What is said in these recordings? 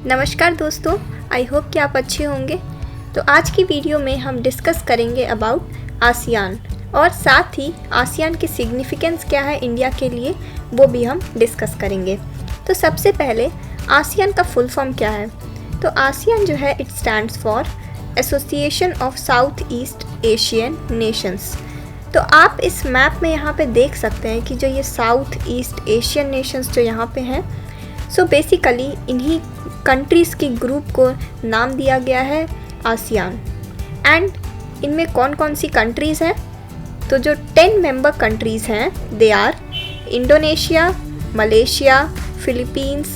नमस्कार दोस्तों, I hope कि आप अच्छे होंगे। तो आज की वीडियो में हम डिस्कस करेंगे अबाउट आसियान और साथ ही आसियान की सिग्निफिकेंस क्या है इंडिया के लिए, वो भी हम डिस्कस करेंगे। तो सबसे पहले आसियान का फुल फॉर्म क्या है। तो आसियान जो है it stands for association of south East Asian nations. तो आप इस मैप में यहाँ पे देख सकते हैं कि जो ये साउथ ईस्ट एशियन नेशंस जो यहाँ पे हैं, सो बेसिकली इन्हीं कंट्रीज़ की ग्रुप को नाम दिया गया है आसियान। एंड इनमें कौन कौन सी कंट्रीज़ हैं, तो जो 10 मेंबर कंट्रीज़ हैं they are Indonesia, Malaysia, Philippines,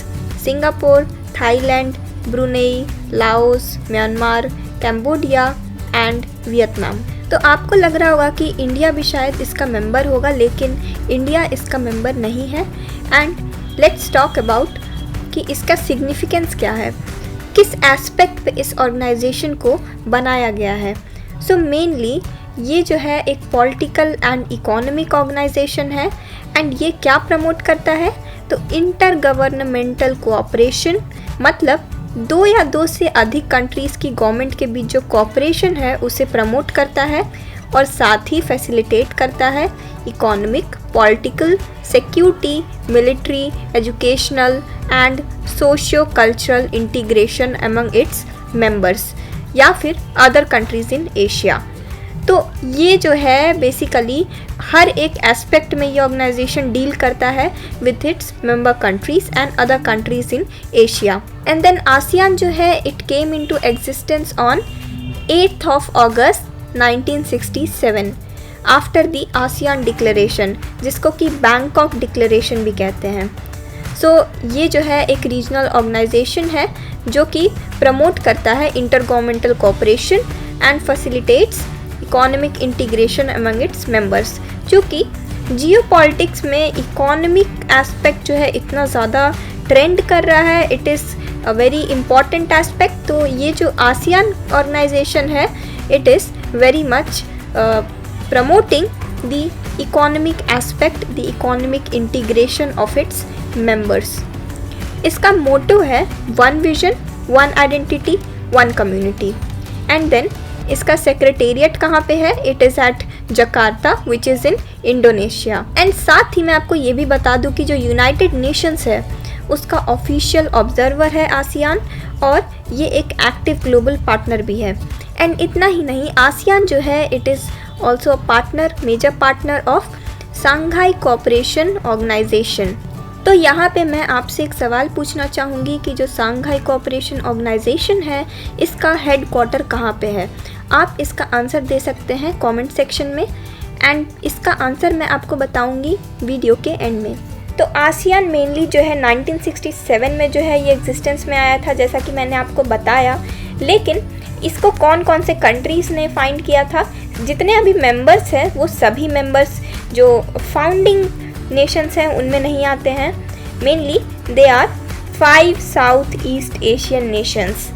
Singapore, Thailand, Brunei, Laos, Myanmar, Cambodia and Vietnam. तो आपको लग रहा होगा कि इंडिया भी शायद इसका मेंबर होगा, लेकिन इंडिया इसका मेंबर नहीं है। एंड लेट्स टॉक अबाउट कि इसका सिग्निफिकेंस क्या है, किस एस्पेक्ट पे इस ऑर्गेनाइजेशन को बनाया गया है। सो मेनली ये जो है एक पॉलिटिकल एंड इकोनॉमिक ऑर्गेनाइजेशन है। एंड ये क्या प्रमोट करता है, तो इंटर गवर्नमेंटल कोऑपरेशन, मतलब 2 या 2 से अधिक कंट्रीज़ की गवर्नमेंट के बीच जो कोऑपरेशन है उसे प्रमोट करता है और साथ ही फैसिलिटेट करता है economic, political, security, military, educational and socio cultural integration among its members या फिर अदर कंट्रीज़ इन एशिया। तो ये जो है बेसिकली हर एक एस्पेक्ट में ये ऑर्गेनाइजेशन डील करता है with its member countries and other countries in Asia. And then ASEAN जो है it came into existence on 8th of August 1967 after the ASEAN declaration, जिसको कि बैंकॉक डिक्लेरेशन भी कहते हैं। सो ये जो है एक रीजनल ऑर्गेनाइजेशन है जो कि प्रमोट करता है inter governmental cooperation and facilitates economic integration among its members. क्योंकि जियो पॉलिटिक्स में इकोनॉमिक एस्पेक्ट जो है इतना ज़्यादा ट्रेंड कर रहा है, it is a very important aspect. तो ये जो आसियान ऑर्गेनाइजेशन है it is very much promoting the economic aspect, the economic integration of its members. इसका मोटो है one vision, one identity, one community. And then इसका secretariat कहाँ पे है, it is at Jakarta which is in Indonesia. And साथ ही मैं आपको ये भी बता दूँ कि जो यूनाइटेड नेशंस है उसका ऑफिशियल ऑब्जर्वर है आसियान, और ये एक एक्टिव ग्लोबल पार्टनर भी है। एंड इतना ही नहीं, आसियान जो है it is also a partner, major partner of Shanghai cooperation organisation. तो यहाँ पे मैं आपसे एक सवाल पूछना चाहूँगी कि जो शंघाई कोऑपरेशन ऑर्गेनाइजेशन है इसका हेड क्वार्टर कहाँ पे है। आप इसका आंसर दे सकते हैं कमेंट सेक्शन में, एंड इसका आंसर मैं आपको बताऊँगी वीडियो के एंड में। तो आसियान मेनली जो है 1967 में जो है ये एग्जिस्टेंस में आया था, जैसा कि मैंने आपको बताया। लेकिन इसको कौन कौन से कंट्रीज़ ने फाइंड किया था, जितने अभी मेंबर्स हैं वो सभी मेंबर्स जो फाउंडिंग नेशंस हैं उनमें नहीं आते हैं। Mainly they are 5 South East Asian nations.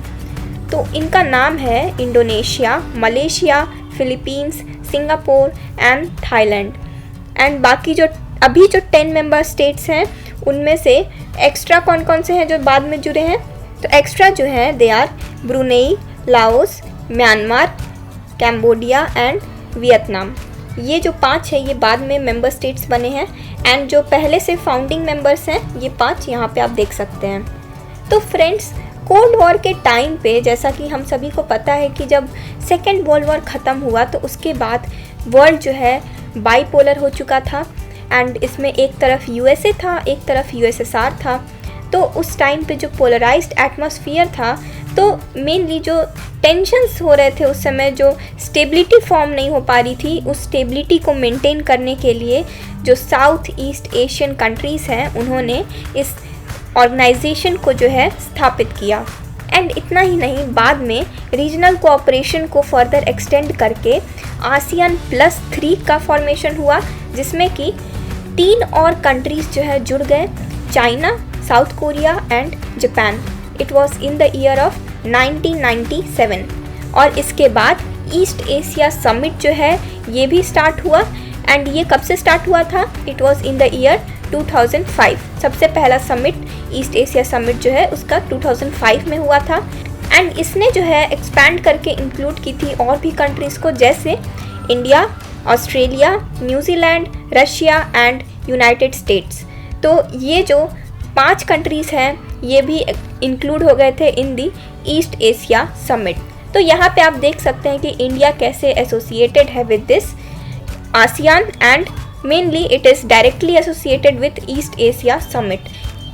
तो इनका नाम है Indonesia, Malaysia, Philippines, Singapore and Thailand. And बाकी जो अभी जो 10 मेंबर स्टेट्स हैं उनमें से एक्स्ट्रा कौन कौन से हैं जो बाद में जुड़े हैं, तो एक्स्ट्रा जो है they are Brunei, Laos, Myanmar, Cambodia and Vietnam. ये जो 5 है ये बाद में मेंबर स्टेट्स बने हैं। एंड जो पहले से फाउंडिंग मेंबर्स हैं ये 5 यहाँ पे आप देख सकते हैं। तो फ्रेंड्स, कोल्ड वॉर के टाइम पे जैसा कि हम सभी को पता है कि जब सेकेंड वर्ल्ड वॉर ख़त्म हुआ तो उसके बाद वर्ल्ड जो है बाईपोलर हो चुका था। एंड इसमें एक तरफ यूएसए था, एक तरफ यूएसएसआर था। तो उस टाइम पे जो पोलराइज्ड एटमॉस्फेयर था, तो मेनली जो टेंशन्स हो रहे थे उस समय, जो स्टेबिलिटी फॉर्म नहीं हो पा रही थी, उस स्टेबिलिटी को मेंटेन करने के लिए जो साउथ ईस्ट एशियन कंट्रीज़ हैं उन्होंने इस ऑर्गेनाइजेशन को जो है स्थापित किया। एंड इतना ही नहीं, बाद में रीजनल कोऑपरेशन को फर्दर एक्सटेंड करके आसियान +3 का फॉर्मेशन हुआ, जिसमें कि 3 और कंट्रीज़ जो है जुड़ गए, China, south Korea and Japan. It was in the year of 1997। और इसके बाद ईस्ट एशिया समिट जो है ये भी स्टार्ट हुआ। एंड ये कब से स्टार्ट हुआ था, it was in the year 2005। सबसे पहला समिट ईस्ट एशिया समिट जो है उसका 2005 में हुआ था एंड इसने जो है एक्सपैंड करके इंक्लूड की थी और भी कंट्रीज़ को, जैसे India, Australia, New Zealand, Russia and United states. तो ये जो 5 कंट्रीज़ हैं ये भी इंक्लूड हो गए थे इन दी ईस्ट एशिया समिट। तो यहाँ पे आप देख सकते हैं कि इंडिया कैसे एसोसिएटेड है with this ASEAN and mainly it is directly associated with east Asia summit.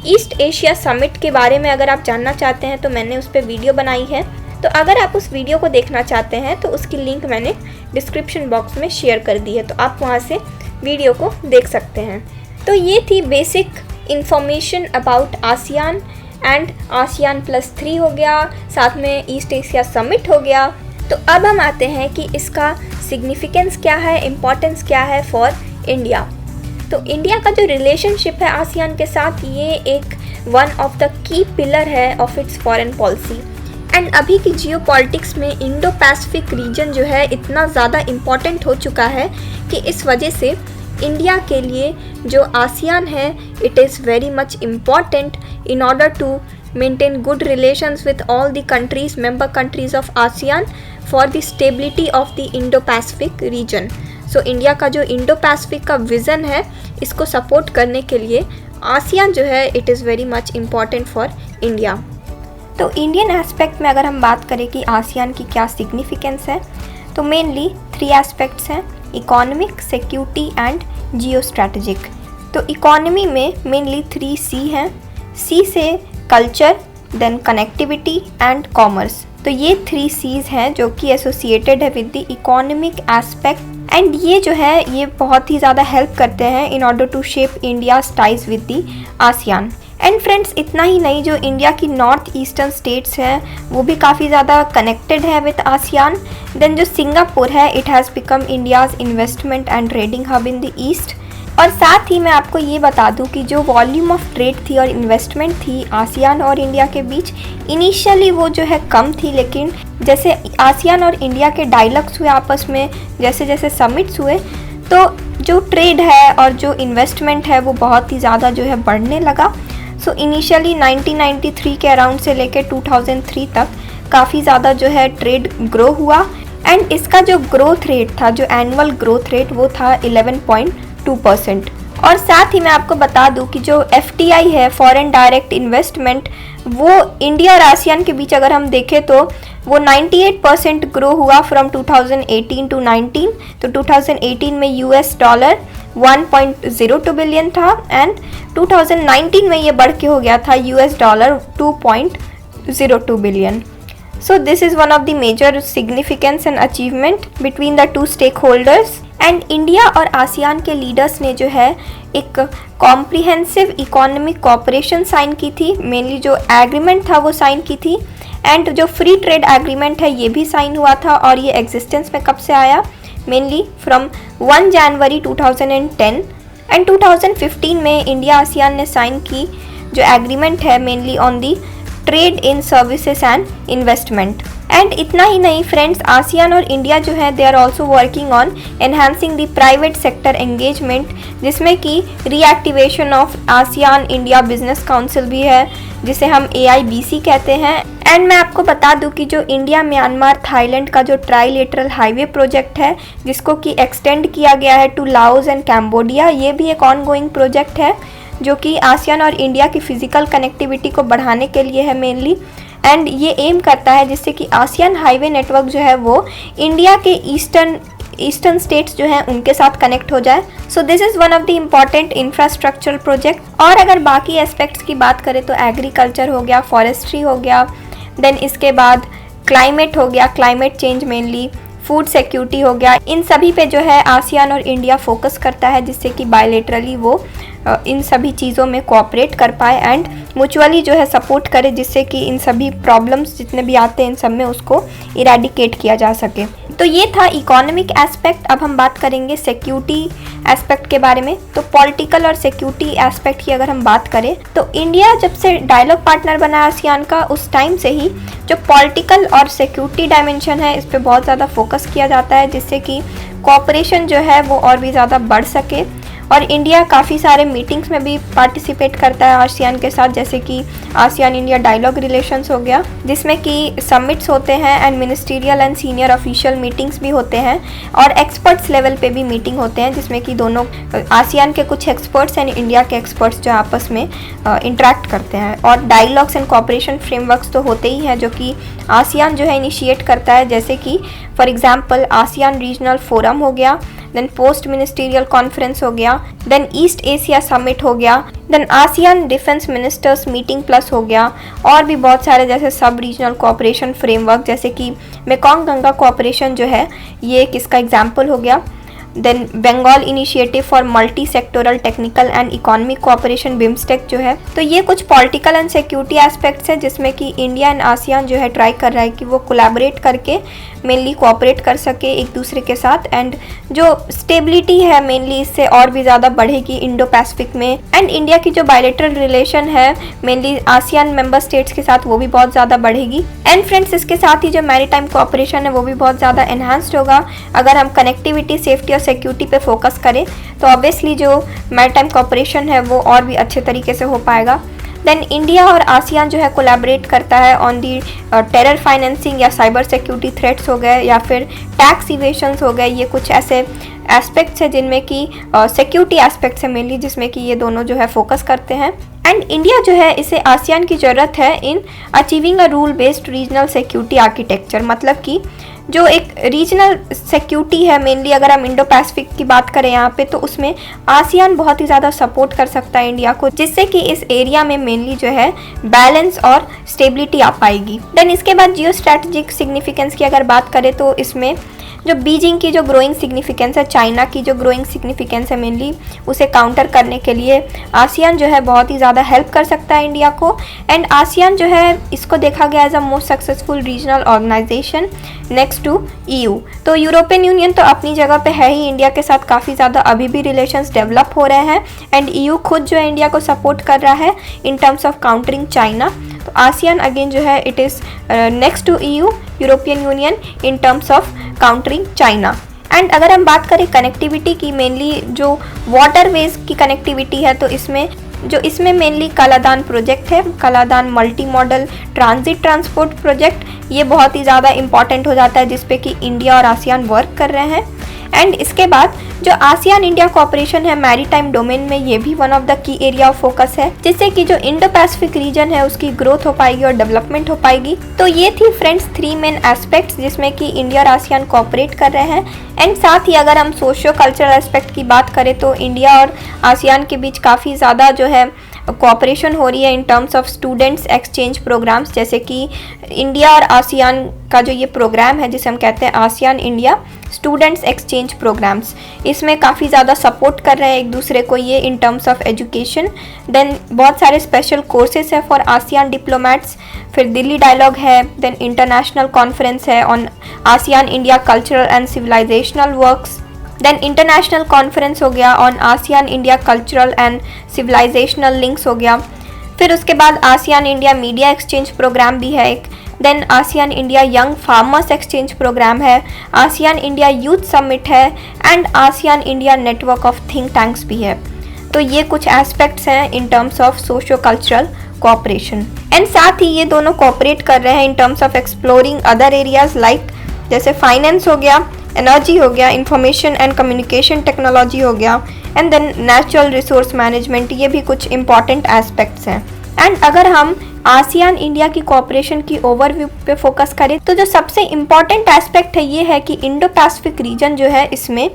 East Asia summit के बारे में अगर आप जानना चाहते हैं तो मैंने उस पर वीडियो बनाई है, तो अगर आप उस वीडियो को देखना चाहते हैं तो उसकी लिंक मैंने डिस्क्रिप्शन बॉक्स में शेयर कर दी है, तो आप वहाँ से वीडियो को देख सकते हैं। तो ये थी basic information about ASEAN and ASEAN +3 हो गया, साथ में ईस्ट एशिया समिट हो गया। तो अब हम आते हैं कि इसका सिग्निफिकेंस क्या है, इम्पोर्टेंस क्या है फॉर इंडिया। तो इंडिया का जो रिलेशनशिप है आसियान के साथ, ये एक one of the key pillar है of its foreign policy. And अभी की जियो पॉलिटिक्स में इंडो पैसिफिक रीजन जो है इतना ज़्यादा इम्पॉर्टेंट हो चुका है कि इस वजह से इंडिया के लिए जो आसियान है it is very much important in order to maintain good relations with all the countries, member countries of ASEAN for the stability of the Indo Pacific region. So India का जो Indo Pacific का vision है इसको support करने के लिए ASEAN जो है it is very much important for India. तो इंडियन एस्पेक्ट में अगर हम बात करें कि आसियान की क्या सिग्निफिकेंस है, तो मेनली 3 एस्पेक्ट्स हैं, economic, security and geo strategic. तो इकोनॉमी में मेनली 3 C हैं। C से culture, then connectivity and commerce. तो ये 3 C's हैं जो कि एसोसिएटेड है with the economic aspect and ये जो है ये बहुत ही ज़्यादा हेल्प करते हैं in order to shape India's ties with the ASEAN. And friends इतना ही नहीं, जो इंडिया की नॉर्थ ईस्टर्न स्टेट्स हैं वो भी काफ़ी ज़्यादा कनेक्टेड है विद आसियान। देन जो सिंगापुर है it has become India's investment and trading hub in the east. और साथ ही मैं आपको ये बता दूं कि जो वॉल्यूम ऑफ ट्रेड थी और इन्वेस्टमेंट थी आसियान और इंडिया के बीच, इनिशियली वो जो है कम थी, लेकिन जैसे आसियान और इंडिया के डायलॉग्स हुए आपस में, जैसे जैसे समिट्स हुए, तो जो ट्रेड है और जो इन्वेस्टमेंट है वो बहुत ही ज़्यादा जो है बढ़ने लगा। सो इनिशियली 1993 के अराउंड से लेकर 2003 तक काफ़ी ज़्यादा जो है ट्रेड ग्रो हुआ एंड इसका जो ग्रोथ रेट था, जो एनुअल ग्रोथ रेट, वो था 11.2%। और साथ ही मैं आपको बता दूं कि जो FDI है, फॉरेन डायरेक्ट इन्वेस्टमेंट, वो इंडिया और आसियान के बीच अगर हम देखें तो वो 98% ग्रो हुआ फ्रॉम 2018 टू 19। तो 2018 में $1.02 बिलियन था एंड 2019 में ये बढ़ के हो गया था $2.02 billion. So this is one of the major significance and achievement between the two stakeholders and India और आसियान के लीडर्स ने जो है एक कॉम्प्रिहेंसिव इकोनॉमिक कोऑपरेशन साइन की थी। मेनली जो एग्रीमेंट था वो साइन की थी एंड जो फ्री ट्रेड एग्रीमेंट है ये भी साइन हुआ था। और ये एग्जिस्टेंस में कब से आया? मेनली फ्रॉम 1 जनवरी 2010 एंड 2015 में इंडिया आसियान ने साइन की जो एग्रीमेंट है mainly on the trade in services and investment. And इतना ही नहीं फ्रेंड्स, आसियान और इंडिया जो है they are also working on enhancing the private sector engagement, जिसमें कि reactivation of ASEAN India business council भी है, जिसे हम AIBC कहते हैं। एंड मैं आपको बता दूं कि जो इंडिया म्यांमार थाईलैंड का जो ट्राईलेटरल हाईवे प्रोजेक्ट है, जिसको कि एक्सटेंड किया गया है टू लाओस एंड कैम्बोडिया, ये भी एक ऑनगोइंग प्रोजेक्ट है जो कि आसियान और इंडिया की फिजिकल कनेक्टिविटी को बढ़ाने के लिए है मेनली। एंड ये एम करता है जिससे कि आसियान हाईवे नेटवर्क जो है वो इंडिया के ईस्टर्न स्टेट्स जो हैं उनके साथ कनेक्ट हो जाए। सो this is one of the important infrastructural project. और अगर बाकी एस्पेक्ट्स की बात करें तो एग्रीकल्चर हो गया, फॉरेस्ट्री हो गया, देन इसके बाद क्लाइमेट हो गया, climate change mainly, food security हो गया। इन सभी पे जो है आसियान और इंडिया फोकस करता है जिससे कि बायलेटरली वो इन सभी चीज़ों में कोऑपरेट कर पाए एंड म्यूचुअली जो है सपोर्ट करे, जिससे कि इन सभी प्रॉब्लम्स जितने भी आते हैं इन सब में उसको इरेडिकेट किया जा सके। तो ये था इकोनॉमिक एस्पेक्ट। अब हम बात करेंगे सिक्योरिटी एस्पेक्ट के बारे में। तो पॉलिटिकल और सिक्योरिटी एस्पेक्ट की अगर हम बात करें तो इंडिया जब से डायलॉग पार्टनर बना आसियान का, उस टाइम से ही जो पॉलिटिकल और सिक्योरिटी डायमेंशन है इस पर बहुत ज़्यादा फोकस किया जाता है, जिससे कि कोऑपरेशन जो है वो और भी ज़्यादा बढ़ सके। और इंडिया काफ़ी सारे मीटिंग्स में भी पार्टिसिपेट करता है आसियान के साथ, जैसे कि आसियान इंडिया डायलॉग रिलेशंस हो गया, जिसमें कि समिट्स होते हैं and ministerial and senior official meetings भी होते हैं, और एक्सपर्ट्स लेवल पे भी मीटिंग होते हैं, जिसमें कि दोनों आसियान के कुछ एक्सपर्ट्स एंड इंडिया के एक्सपर्ट्स जो आपस में इंटरेक्ट करते हैं। और डायलॉग्स एंड कॉपरेशन फ्रेमवर्क्स तो होते ही हैं जो कि आसियान जो है इनिशिएट करता है, जैसे कि for example ASEAN regional forum हो गया, देन पोस्ट मिनिस्टीरियल कॉन्फ्रेंस हो गया, देन ईस्ट एशिया समिट हो गया, then ASEAN defence ministers meeting plus हो गया, और भी बहुत सारे जैसे सब रीजनल कोऑपरेशन फ्रेमवर्क, जैसे कि मेकोंग गंगा कोऑपरेशन जो है ये एक इसका एग्जाम्पल हो गया, then Bengal initiative for multi sectoral technical and economic cooperation BIMSTEC जो है। तो ये कुछ पॉलिटिकल एंड सिक्योरिटी एस्पेक्ट्स हैं जिसमें कि इंडिया एंड आसियान जो है ट्राई कर रहा है कि वो कोलैबोरेट करके मेनली कोऑपरेट कर सके एक दूसरे के साथ, एंड जो स्टेबिलिटी है मेनली इससे और भी ज़्यादा बढ़ेगी इंडो पैसिफिक में, एंड इंडिया की जो बायलैटरल रिलेशन है मेनली आसियान मेंबर स्टेट्स के साथ वो भी बहुत ज़्यादा बढ़ेगी। एंड फ्रेंड्स, इसके साथ ही जो मैरीटाइम कोऑपरेशन है वो भी बहुत ज़्यादा एनहांस्ड होगा। अगर हम कनेक्टिविटी, सेफ्टी और सिक्योरिटी पे फोकस करें तो ऑब्वियसली जो मैरीटाइम कोऑपरेशन है वो और भी अच्छे तरीके से हो पाएगा। देन इंडिया और आसियान जो है कोलैबोरेट करता है ऑन दी टेरर फाइनेंसिंग या साइबर सिक्योरिटी थ्रेट्स हो गए या फिर टैक्स इवेशंस हो गए। ये कुछ ऐसे एस्पेक्ट्स हैं जिनमें कि सिक्योरिटी एस्पेक्ट्स है मेनली, जिसमें कि ये दोनों जो है फोकस करते हैं। एंड इंडिया जो है इसे आसियान की ज़रूरत है in achieving a rule based regional security architecture, मतलब कि जो एक रीजनल सिक्योरिटी है मेनली, अगर हम इंडो पैसिफिक की बात करें यहाँ पे, तो उसमें आसियान बहुत ही ज़्यादा सपोर्ट कर सकता है इंडिया को, जिससे कि इस एरिया में मेनली जो है बैलेंस और स्टेबिलिटी आ पाएगी। देन इसके बाद जियो स्ट्रैटेजिक सिग्निफिकेंस की अगर बात करें तो इसमें जो बीजिंग की जो ग्रोइंग सिग्निफिकेंस है, चाइना की जो ग्रोइंग सिग्निफिकेंस है मेनली, उसे काउंटर करने के लिए आसियान जो है बहुत ही ज़्यादा हेल्प कर सकता है इंडिया को। एंड आसियान जो है इसको देखा गया as a most successful regional organisation next to EU. तो यूरोपियन यूनियन तो अपनी जगह पे है ही, इंडिया के साथ काफ़ी ज़्यादा अभी भी रिलेशंस डेवलप हो रहे हैं, एंड ईयू खुद जो है इंडिया को सपोर्ट कर रहा है in terms of countering China. तो आसियान अगेन जो है it is next to EU, European Union, in terms of countering China. And अगर हम बात करें कनेक्टिविटी की, मेनली जो वाटरवेज की कनेक्टिविटी है, तो इसमें मेनली कालादान प्रोजेक्ट है, Kaladan multi modal transit transport project, ये बहुत ही ज़्यादा इंपॉर्टेंट हो जाता है जिसपे कि इंडिया और आसियान वर्क कर रहे हैं। एंड इसके बाद जो आसियान इंडिया कोऑपरेशन है मैरीटाइम डोमेन में, ये भी वन ऑफ द की एरिया ऑफ फोकस है, जिससे कि जो इंडो पैसिफिक रीजन है उसकी ग्रोथ हो पाएगी और डेवलपमेंट हो पाएगी। तो ये थी फ्रेंड्स 3 मेन एस्पेक्ट्स जिसमें कि इंडिया और आसियान कोऑपरेट कर रहे हैं। एंड साथ ही अगर हम सोशियो कल्चरल एस्पेक्ट की बात करें तो इंडिया और आसियान के बीच काफ़ी ज़्यादा जो है कोऑपरेशन हो रही है in terms of students exchange programmes, जैसे कि इंडिया और आसियान का जो ये प्रोग्राम है जिसे हम कहते हैं ASEAN India students exchange programmes, इसमें काफ़ी ज़्यादा सपोर्ट कर रहे हैं एक दूसरे को ये in terms of education. Then बहुत सारे स्पेशल कोर्सेज है फॉर आसियान डिप्लोमेट्स, फिर दिल्ली डायलॉग है, देन इंटरनेशनल कॉन्फ्रेंस है on ASEAN India cultural and civilisational works, then international conference हो गया on ASEAN India cultural and civilisational links हो गया। फिर उसके बाद ASEAN India media exchange programme भी है एक, then ASEAN India young farmers exchange programme है, आसियान इंडिया यूथ समिट है, and ASEAN India network of think tanks भी है। तो ये कुछ एस्पेक्ट्स हैं इन terms of socio cultural cooperation. And साथ ही ये दोनों कोऑपरेट कर रहे हैं इन terms of exploring other areas like जैसे फाइनेंस हो गया, एनर्जी हो गया, इंफॉर्मेशन एंड कम्युनिकेशन टेक्नोलॉजी हो गया, and then natural resource management, ये भी कुछ इंपॉर्टेंट एस्पेक्ट्स हैं। एंड अगर हम आसियान इंडिया की कोऑपरेशन की ओवरव्यू पे फोकस करें तो जो सबसे इम्पॉर्टेंट एस्पेक्ट है ये है कि इंडो पैसिफिक रीजन जो है इसमें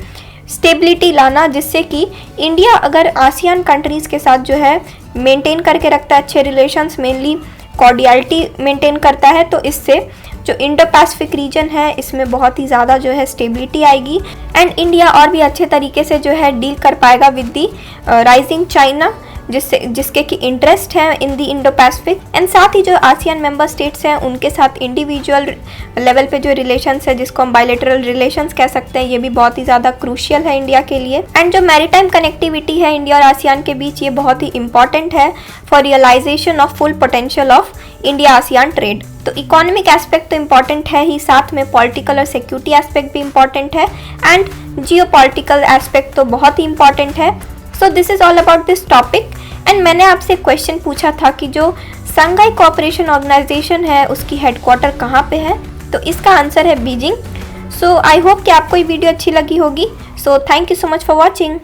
स्टेबिलिटी लाना, जिससे कि इंडिया अगर आसियान कंट्रीज़ के साथ जो है मेंटेन करके रखता है अच्छे रिलेशंस, मेनली कॉर्डियलिटी मेंटेन करता है, तो इससे जो इंडो पैसिफिक रीजन है इसमें बहुत ही ज़्यादा जो है स्टेबिलिटी आएगी, एंड इंडिया और भी अच्छे तरीके से जो है डील कर पाएगा विद दी राइजिंग चाइना, जिसके की इंटरेस्ट है इन दी इंडो पैसिफिक। एंड साथ ही जो आसियान मेंबर स्टेट्स हैं उनके साथ इंडिविजुअल लेवल पे जो रिलेशंस है जिसको हम बायलैटरल रिलेशंस कह सकते हैं, ये भी बहुत ही ज़्यादा क्रूशियल है इंडिया के लिए। एंड जो मैरीटाइम कनेक्टिविटी है इंडिया और आसियान के बीच, ये बहुत ही इंपॉर्टेंट है for realisation of full potential of India ASEAN trade. तो इकोनॉमिक एस्पेक्ट तो इम्पॉर्टेंट है ही, साथ में पॉलिटिकल और सिक्योरिटी एस्पेक्ट भी इम्पॉर्टेंट है, एंड जियो पॉलिटिकल एस्पेक्ट तो बहुत ही इम्पॉर्टेंट है। So this is all about this topic. And मैंने आपसे क्वेश्चन पूछा था कि जो शंघाई कोऑपरेशन ऑर्गेनाइजेशन है उसकी हेडक्वार्टर कहाँ पे है, तो इसका आंसर है बीजिंग। सो आई होप कि आपको ये वीडियो अच्छी लगी होगी। So thank you so much for watching.